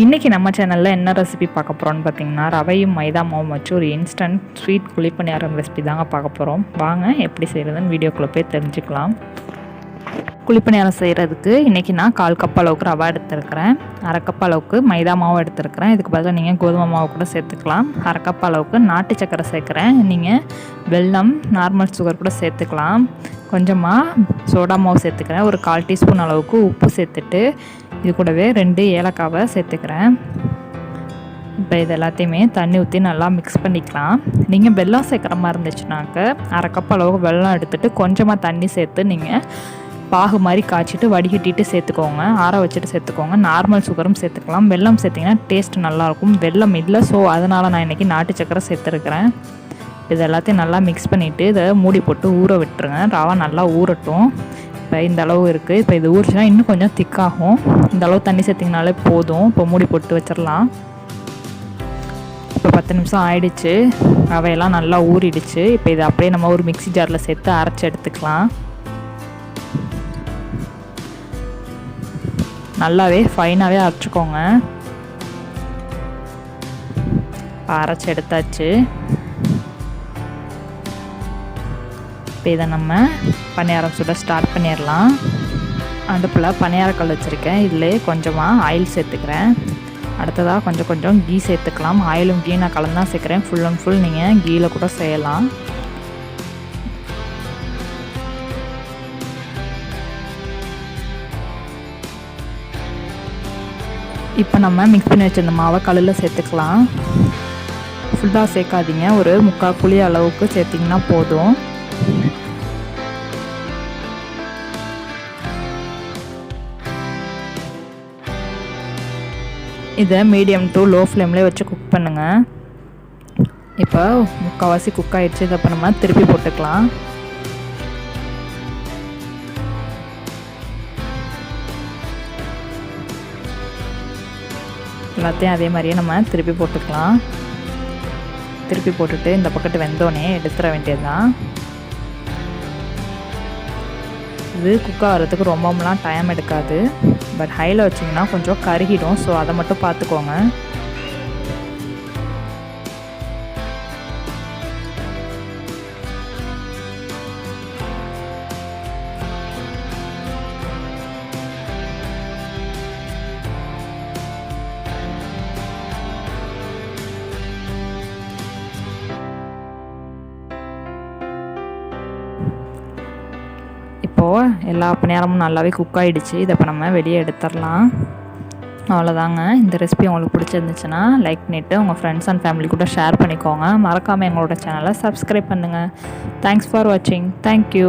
இன்றைக்கி நம்ம சேனலில் என்ன ரெசிபி பார்க்க போகிறோன்னு பார்த்தீங்கன்னா, ரவையும் மைதா மாவும் வச்சு ஒரு இன்ஸ்டன்ட் ஸ்வீட் குழிப்பணியாரம் ரெசிபி தாங்க பார்க்க போகிறோம். வாங்க எப்படி செய்கிறதுன்னு வீடியோக்குள்ளே போய் தெரிஞ்சுக்கலாம். குழிப்பணியாரம் செய்கிறதுக்கு இன்றைக்கி நான் 1/4 கப் அளவுக்கு ரவை எடுத்துருக்கிறேன். 1/2 கப் அளவுக்கு மைதா மாவு எடுத்துருக்கிறேன். இதுக்கு பதிலாக நீங்கள் கோதுமை மாவு கூட சேர்த்துக்கலாம். 1/2 கப் அளவுக்கு நாட்டு சக்கரை சேர்க்குறேன். நீங்கள் வெல்லம், நார்மல் சுகர் கூட சேர்த்துக்கலாம். கொஞ்சமாக சோடா மாவு சேர்த்துக்கிறேன். ஒரு 1/4 டீஸ்பூன் அளவுக்கு உப்பு சேர்த்துட்டு இது கூடவே 2 ஏலக்காவை சேர்த்துக்கிறேன். இப்போ இது எல்லாத்தையுமே தண்ணி ஊற்றி நல்லா மிக்ஸ் பண்ணிக்கலாம். நீங்கள் வெல்லம் சேர்க்குற மாதிரி இருந்துச்சுனாக்க 1/2 கப் அளவுக்கு வெல்லம் எடுத்துகிட்டு கொஞ்சமாக தண்ணி சேர்த்து நீங்கள் பாகு மாதிரி காய்ச்சிட்டு வடிகட்டிட்டு சேர்த்துக்கோங்க. ஆற வச்சுட்டு சேர்த்துக்கோங்க. நார்மல் சுகரும் சேர்த்துக்கலாம். வெல்லம் சேர்த்திங்கன்னா டேஸ்ட் நல்லாயிருக்கும். வெல்லம் இல்லை, ஸோ அதனால் நான் இன்றைக்கி நாட்டு சக்கரை சேர்த்துருக்குறேன். இது எல்லாத்தையும் நல்லா மிக்ஸ் பண்ணிவிட்டு இதை மூடி போட்டு ஊற விட்டுருங்க. ரவா நல்லா ஊறட்டும். இப்போ இந்த அளவு இருக்குது. இப்போ இது ஊறிச்சுன்னா இன்னும் கொஞ்சம் திக்காகும். இந்த அளவு தண்ணி சேர்த்திங்கனாலே போதும். இப்போ மூடி போட்டு வச்சிடலாம். இப்போ 10 நிமிஷம் ஆயிடுச்சு. ரவையெல்லாம் நல்லா ஊறிடுச்சு. இப்போ இதை அப்படியே நம்ம ஒரு மிக்ஸி ஜாரில் சேர்த்து அரைச்சி எடுத்துக்கலாம். நல்லாவே ஃபைனாகவே அரைச்சிக்கோங்க. அரைச்சி எடுத்தாச்சு. இப்போ இதை நம்ம பணியாரம் சுட ஸ்டார்ட் பண்ணிடலாம். அடுப்பில் பணியாரக்கல் வச்சுருக்கேன். இதில் கொஞ்சமாக ஆயில் சேர்த்துக்கிறேன். அடுத்ததாக கொஞ்சம் கீ சேர்த்துக்கலாம். ஆயிலும் கீ நான் கலந்து தான் சேர்க்குறேன். ஃபுல் அண்ட் ஃபுல் நீங்கள் கீயில் கூட செய்யலாம். இப்போ நம்ம மிக்ஸ் பண்ணி வச்சிருந்த மாவை கல்லில் சேர்த்துக்கலாம். ஃபுல்லாக சேர்க்காதீங்க, ஒரு 3/4 குழி அளவுக்கு சேர்த்திங்கன்னா போதும். இதை மீடியம் டு லோ ஃப்ளேம்லேயே வச்சு குக் பண்ணுங்கள். இப்போ 3/4 குக் ஆகிடுச்சு. இதை இப்போ நம்ம திருப்பி போட்டுக்கலாம். எல்லாத்தையும் அதே மாதிரியே நம்ம திருப்பி போட்டுக்கலாம். திருப்பி போட்டுட்டு இந்த பக்கத்து வெந்தோடனே எடுத்துட வேண்டியது தான். இது குக் ஆகிறதுக்கு ரொம்பலாம் டைம் எடுக்காது. பட் ஹையில் வச்சிங்கன்னா கொஞ்சம் கருகிடும். ஸோ அதை மட்டும் பார்த்துக்கோங்க. இப்போது எல்லா பணியாரமும் நல்லாவே குக் ஆகிடுச்சு. இதை இப்போ நம்ம வெளியே எடுத்துடலாம். அவ்வளோதாங்க. இந்த ரெசிபி உங்களுக்கு பிடிச்சிருந்துச்சுன்னா லைக் பண்ணிவிட்டு உங்கள் ஃப்ரெண்ட்ஸ் அண்ட் ஃபேமிலி கூட ஷேர் பண்ணிக்கோங்க. மறக்காமல் எங்களோட சேனலை சப்ஸ்கிரைப் பண்ணுங்கள். தேங்க்ஸ் ஃபார் வாட்சிங். தேங்க்யூ.